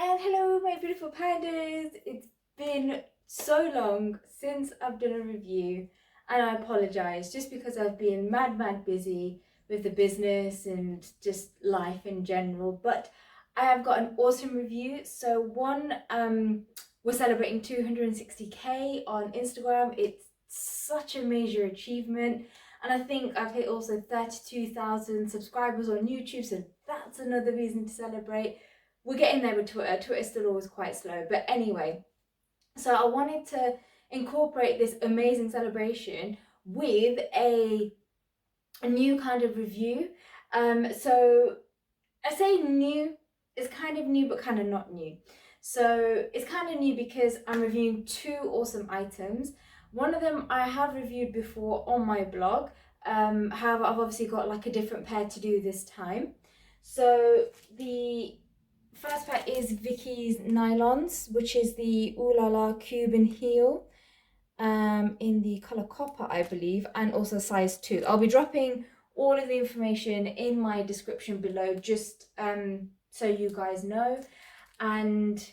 And hello my beautiful pandas, it's been so long since I've done a review and I apologise just because I've been mad busy with the business and just life in general, but I have got an awesome review. So one, we're celebrating 260k on Instagram. It's such a major achievement, and I think I've hit also 32,000 subscribers on YouTube, so that's another reason to celebrate. We're getting there with Twitter. Twitter's still always quite slow, but anyway, so I wanted to incorporate this amazing celebration with a new kind of review. So I say new, it's kind of new but kind of not new. So it's kind of new because I'm reviewing two awesome items. One of them I have reviewed before on my blog. However, I've obviously got like a different pair to do this time. So the first pair is Vicky's Nylons, which is the Ooh La La Cuban heel, in the color copper, I believe, and also size 2. I'll be dropping all of the information in my description below, just so you guys know, and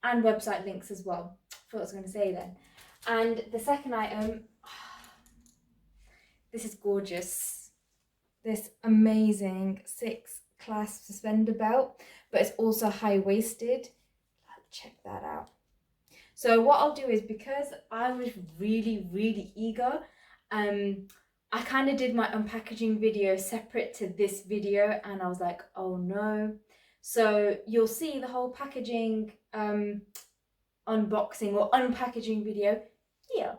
website links as well. I thought I was going to say then. And the second item, this is gorgeous. This amazing 6-clasp suspender belt, but it's also high-waisted. Check that out. So what I'll do is, because I was really eager, I kind of did my unpackaging video separate to this video, and I was like, oh no. So you'll see the whole packaging unboxing or unpackaging video here.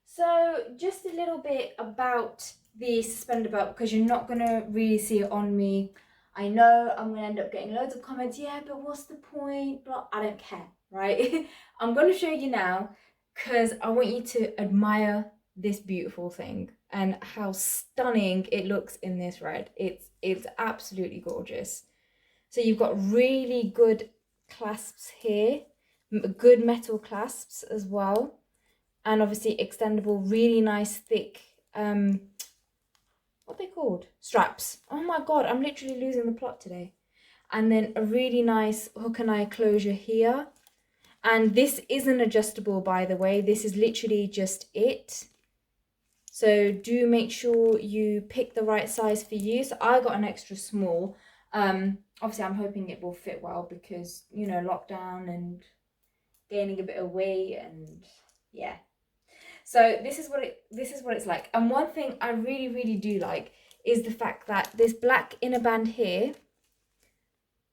So just a little bit about the suspender belt, because you're not going to really see it on me. I know I'm going to end up getting loads of comments, yeah, but what's the point? But I don't care, right? I'm going to show you now because I want you to admire this beautiful thing and how stunning it looks in this red. It's absolutely gorgeous. So you've got really good clasps here, good metal clasps as well. And obviously extendable, really nice thick, what are they called? Straps. Oh my god, I'm literally losing the plot today. And then a really nice hook and eye closure here. And this isn't adjustable, by the way. This is literally just it. So do make sure you pick the right size for you. So I got an extra small. Obviously I'm hoping it will fit well because, you know, lockdown and gaining a bit of weight, and yeah. So this is what it's like. And one thing I really do like is the fact that this black inner band here,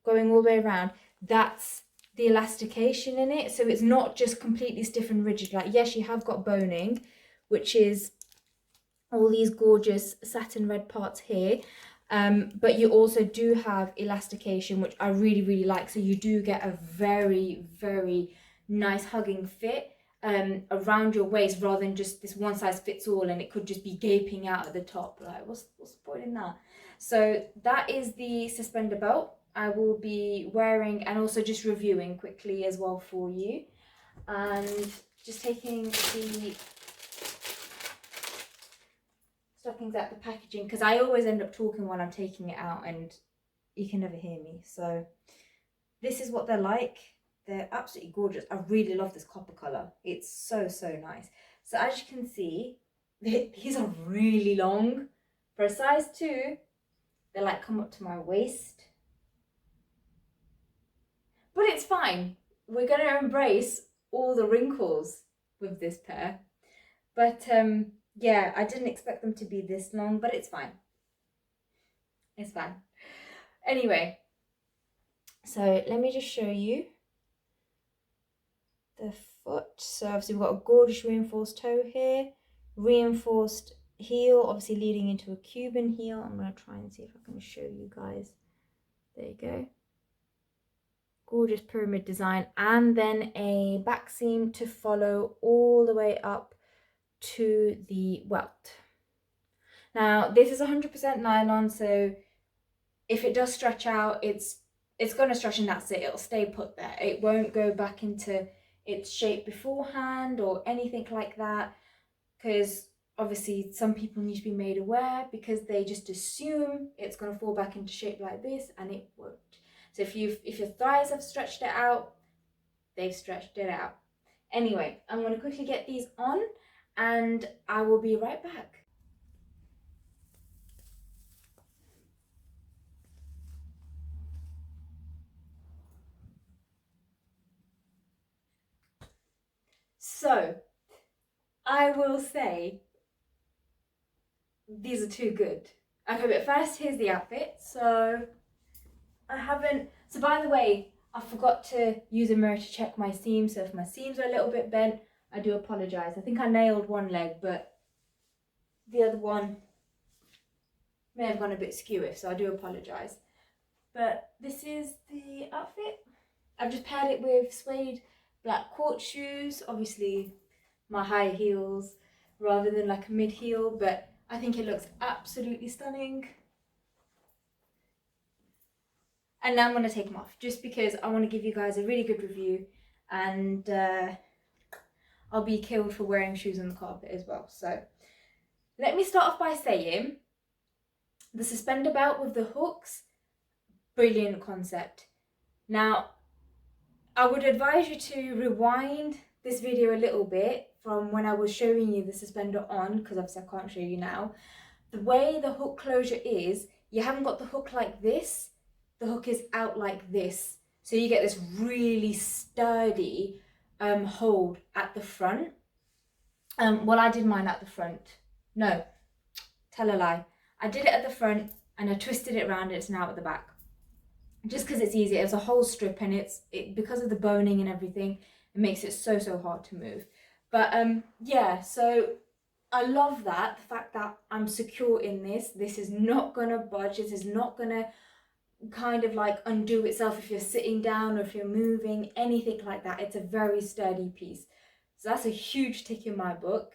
going all the way around, that's the elastication in it. So it's not just completely stiff and rigid. Like, yes, you have got boning, which is all these gorgeous satin red parts here. But you also do have elastication, which I really like. So you do get a very nice hugging fit around your waist, rather than just this one size fits all and it could just be gaping out at the top. Like, what's the point in that? So that is the suspender belt I will be wearing and also just reviewing quickly as well for you. And just taking the stockings out the packaging because I always end up talking while I'm taking it out and you can never hear me. So this is what they're like. They're absolutely gorgeous. I really love this copper colour. It's so, so nice. So as you can see, these are really long. For a size 2, they like come up to my waist. But it's fine. We're going to embrace all the wrinkles with this pair. But yeah, I didn't expect them to be this long, but it's fine. It's fine. Anyway, so let me just show you the foot. So obviously we've got a gorgeous reinforced toe here, reinforced heel, obviously leading into a Cuban heel. I'm going to try and see if I can show you guys. There you go. Gorgeous pyramid design, and then a back seam to follow all the way up to the welt. Now this is 100% nylon, so if it does stretch out, it's going to stretch and that's it. It'll stay put there. It won't go back into its shape beforehand or anything like that, because obviously some people need to be made aware because they just assume it's going to fall back into shape like this, and it won't. So if your thighs have stretched it out, they've stretched it out. Anyway, I'm going to quickly get these on and I will be right back. So, I will say these are too good. Okay, but first here's the outfit. So by the way, I forgot to use a mirror to check my seams. So if my seams are a little bit bent, I do apologise. I think I nailed one leg, but the other one may have gone a bit skewish, so I do apologise. But this is the outfit. I've just paired it with suede black court shoes, obviously my high heels rather than like a mid heel, but I think it looks absolutely stunning. And now I'm going to take them off just because I want to give you guys a really good review, and I'll be killed for wearing shoes on the carpet as well. So let me start off by saying the suspender belt with the hooks, brilliant concept. Now I would advise you to rewind this video a little bit from when I was showing you the suspender on, because obviously I can't show you now. The way the hook closure is, you haven't got the hook like this, the hook is out like this. So you get this really sturdy hold at the front. Well, I did mine at the front. No, tell a lie. I did it at the front and I twisted it around and it's now at the back. Just because it's easier. It's a whole strip and it because of the boning and everything, it makes it so hard to move. But yeah, so I love that, the fact that I'm secure in this. This is not gonna budge. This is not gonna kind of like undo itself if you're sitting down or if you're moving, anything like that. It's a very sturdy piece. So that's a huge tick in my book.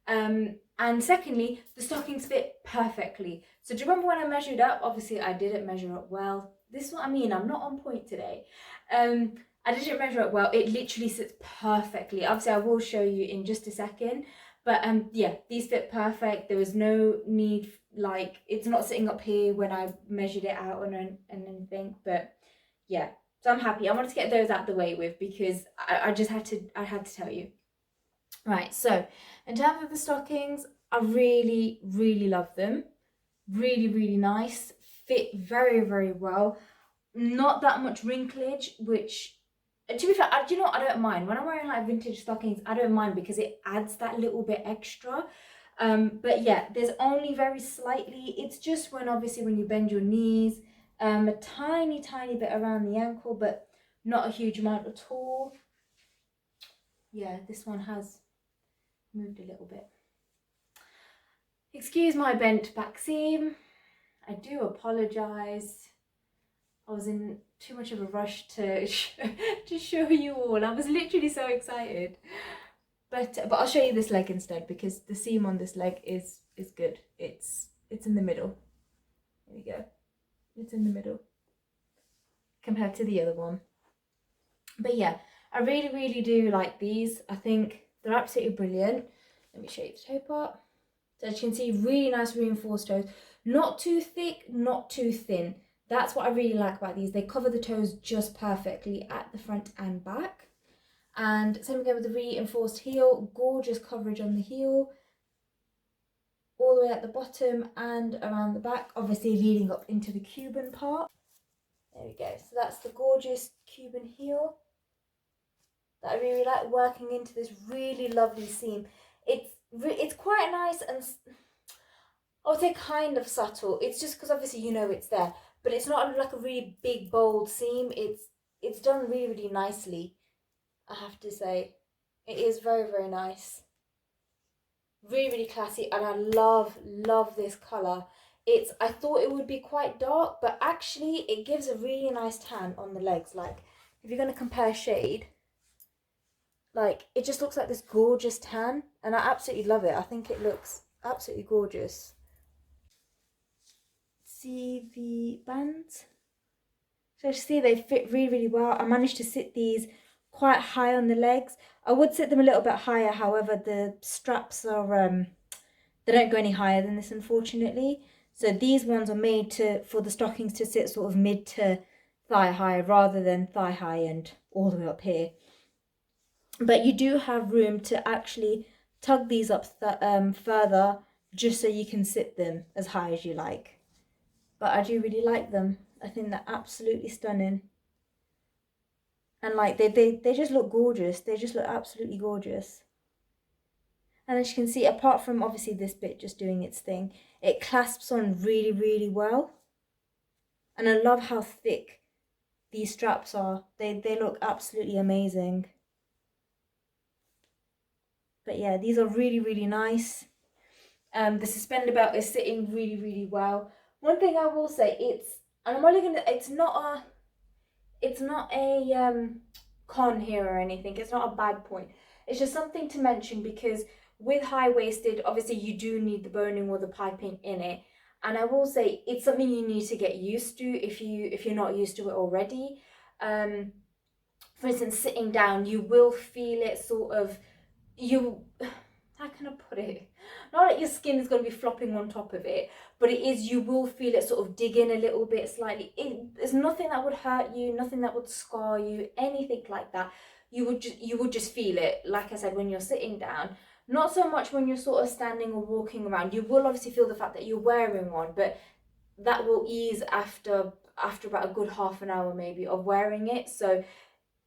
And secondly, the stockings fit perfectly. So do you remember when I measured up? Obviously I didn't measure up well. This is what I mean, I'm not on point today. I didn't measure up well. It literally sits perfectly. Obviously I will show you in just a second. But yeah, these fit perfect. There was no need, like, it's not sitting up here when I measured it out and anything. But yeah, so I'm happy. I wanted to get those out the way with because I had to tell you. Right, so in terms of the stockings, I really love them. Really nice. Fit very well. Not that much wrinklage, which, to be fair, do you know what? I don't mind. When I'm wearing like vintage stockings, I don't mind because it adds that little bit extra. But yeah, there's only very slightly, it's just when obviously when you bend your knees, a tiny bit around the ankle, but not a huge amount at all. Yeah, this one has moved a little bit. Excuse my bent back seam. I do apologise. I was in too much of a rush to show you all. I was literally so excited. But I'll show you this leg instead because the seam on this leg is good. It's in the middle. There we go. It's in the middle compared to the other one. But yeah, I really do like these. I think they're absolutely brilliant. Let me show you the toe part. So as you can see, really nice reinforced toes. Not too thick, not too thin. That's what I really like about these. They cover the toes just perfectly at the front and back. And same again with the reinforced heel, gorgeous coverage on the heel, all the way at the bottom and around the back, obviously leading up into the Cuban part. There we go. So that's the gorgeous Cuban heel that I really like, working into this really lovely seam. It's quite nice and I would say kind of subtle. It's just because obviously you know it's there, but it's not like a really big bold seam. It's done really, really nicely, I have to say. It is very, very nice. Really, really classy, and I love this colour. I thought it would be quite dark, but actually it gives a really nice tan on the legs. Like, if you're going to compare shade, like, it just looks like this gorgeous tan, and I absolutely love it. I think it looks absolutely gorgeous. See the bands? So you see they fit really, really well. I managed to sit these quite high on the legs. I would sit them a little bit higher, however the straps are they don't go any higher than this, unfortunately. So these ones are made for the stockings to sit sort of mid to thigh high rather than thigh high and all the way up here. But you do have room to actually tug these up further, just so you can sit them as high as you like. But I do really like them. I think they're absolutely stunning. And like they just look gorgeous. They just look absolutely gorgeous. And as you can see, apart from obviously this bit just doing its thing, it clasps on really, really well. And I love how thick these straps are. They look absolutely amazing. But yeah, these are really, really nice. The suspender belt is sitting really, really well. One thing I will say, it's not a con here or anything. It's not a bad point. It's just something to mention because with high-waisted, obviously you do need the boning or the piping in it. And I will say it's something you need to get used to if you're not used to it already. For instance, sitting down, you will feel it sort of, how can I put it? Not that your skin is going to be flopping on top of it, but you will feel it sort of dig in a little bit slightly. There's nothing that would hurt you, nothing that would scar you, anything like that. You would just feel it, like I said, when you're sitting down. Not so much when you're sort of standing or walking around. You will obviously feel the fact that you're wearing one, but that will ease after about a good half an hour maybe of wearing it. So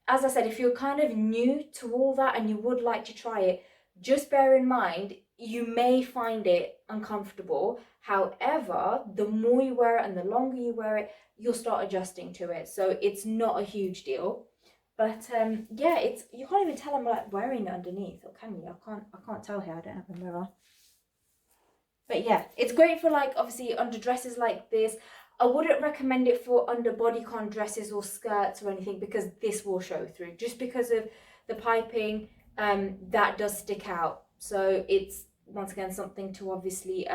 as I said, if you're kind of new to all that and you would like to try it, just bear in mind, you may find it uncomfortable. However, the more you wear it and the longer you wear it, you'll start adjusting to it. So it's not a huge deal. But yeah, you can't even tell I'm like wearing it underneath, or can you? I can't tell here, I don't have a mirror. But yeah, it's great for like obviously under dresses like this. I wouldn't recommend it for under bodycon dresses or skirts or anything because this will show through. Just because of the piping, that does stick out. So it's once again something to obviously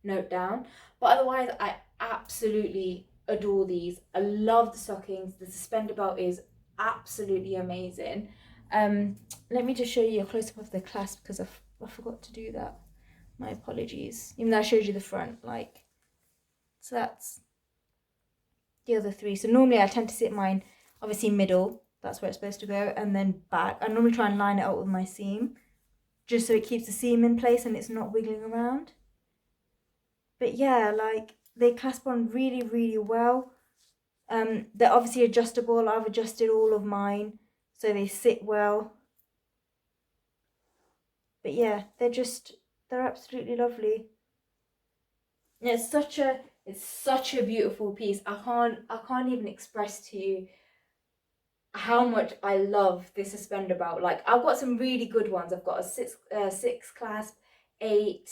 note down. But otherwise, I absolutely adore these. I love the stockings. The suspender belt is absolutely amazing. Let me just show you a close up of the clasp because I forgot to do that. My apologies. Even though I showed you the front, like, so that's the other three. So normally I tend to sit mine obviously middle, that's where it's supposed to go, and then back. I normally try and line it up with my seam, just so it keeps the seam in place and it's not wiggling around. But yeah, like, they clasp on really, really well. They're obviously adjustable. I've adjusted all of mine, so they sit well. But yeah, they're absolutely lovely. And it's such a beautiful piece. I can't even express to you how much I love this suspender belt. Like, I've got some really good ones. I've got a six clasp, 8,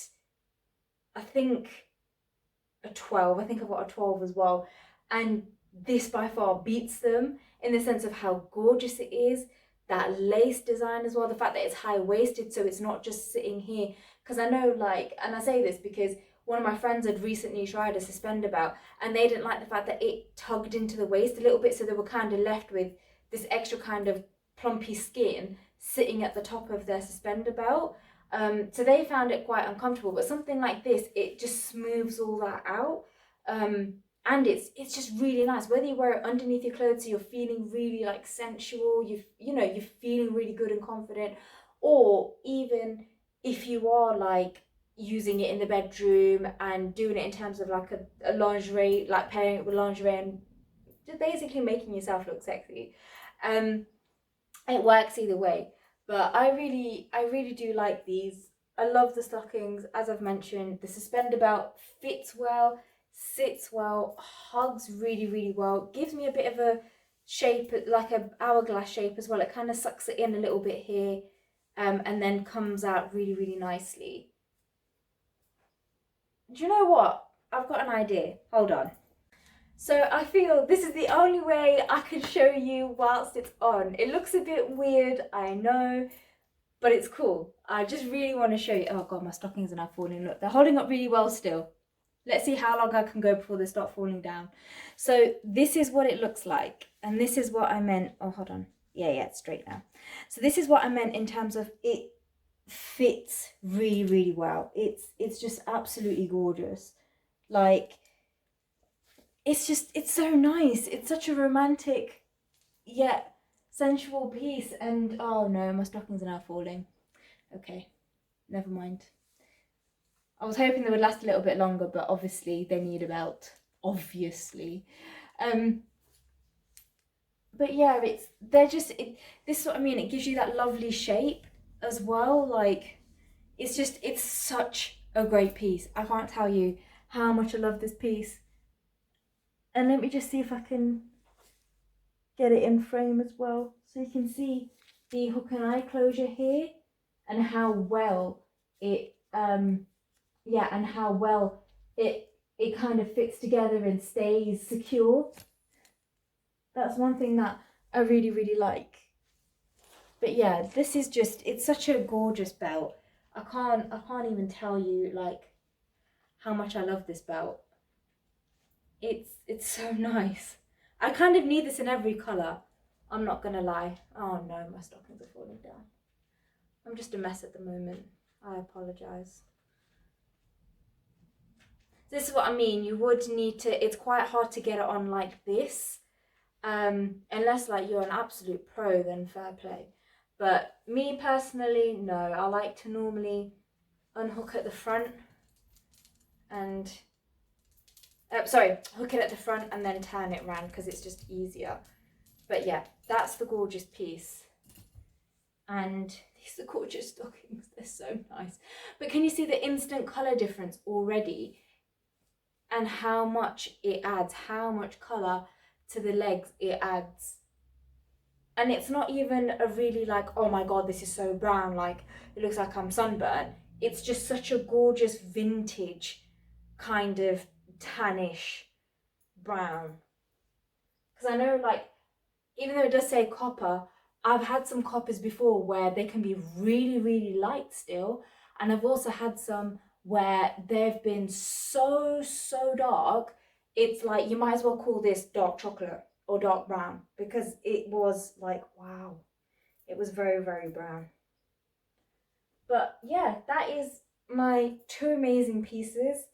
I think a 12. I think I've got a 12 as well. And this by far beats them in the sense of how gorgeous it is. That lace design as well, the fact that it's high-waisted, so it's not just sitting here. Because I know, like, and I say this because one of my friends had recently tried a suspender belt and they didn't like the fact that it tugged into the waist a little bit, so they were kind of left with this extra kind of plumpy skin sitting at the top of their suspender belt. So they found it quite uncomfortable, but something like this, it just smooths all that out. And it's just really nice, whether you wear it underneath your clothes so you're feeling really like sensual, you know, you're feeling really good and confident, or even if you are like using it in the bedroom and doing it in terms of like a lingerie, like pairing it with lingerie and just basically making yourself look sexy. It works either way, but I really do like these. I love the stockings, as I've mentioned. The suspender belt fits well, sits well, hugs really well, gives me a bit of a shape, like a hourglass shape as well. It kind of sucks it in a little bit here, and then comes out really nicely. Do you know what? I've got an idea. Hold on. So I feel this is the only way I can show you whilst it's on. It looks a bit weird, I know, but it's cool. I just really want to show you. Oh God, my stockings are now falling. Look, they're holding up really well still. Let's see how long I can go before they start falling down. So this is what it looks like. And this is what I meant. Oh, hold on. Yeah, it's straight now. So this is what I meant in terms of it fits really well. It's just absolutely gorgeous. Like, it's so nice. It's such a romantic yet sensual piece. And oh no, my stockings are now falling. Okay, never mind. I was hoping they would last a little bit longer, but obviously they need a belt. Obviously. But yeah, this is what I mean. It gives you that lovely shape as well. Like, it's such a great piece. I can't tell you how much I love this piece. And let me just see if I can get it in frame as well. So you can see the hook and eye closure here and how well it, and how well it kind of fits together and stays secure. That's one thing that I really like. But yeah, this is just, it's such a gorgeous belt. I can't even tell you like how much I love this belt. It's so nice. I kind of need this in every colour. I'm not gonna lie. Oh no, my stockings are falling down. I'm just a mess at the moment. I apologise. This is what I mean. You would need to, it's quite hard to get it on like this. Unless like you're an absolute pro, then fair play. But me personally, no. I like to normally unhook at the front and hook it at the front and then turn it around because it's just easier. But yeah, that's the gorgeous piece. And these are gorgeous stockings. They're so nice. But can you see the instant colour difference already? And how much it adds, how much colour to the legs it adds. And it's not even a really like, oh my God, this is so brown, like it looks like I'm sunburned. It's just such a gorgeous vintage kind of tannish brown. Because I know, like, even though it does say copper, I've had some coppers before where they can be really light still, and I've also had some where they've been so dark, it's like you might as well call this dark chocolate or dark brown, because it was like, wow, it was very brown. But yeah, that is my two amazing pieces.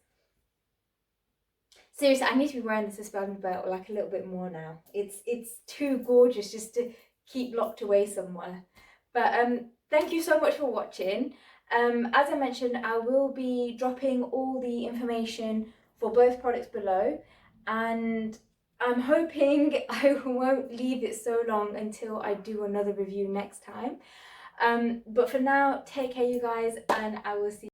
Seriously, I need to be wearing the suspender belt like a little bit more now. It's too gorgeous just to keep locked away somewhere. But thank you so much for watching. As I mentioned, I will be dropping all the information for both products below, and I'm hoping I won't leave it so long until I do another review next time. But for now, take care you guys, and I will see you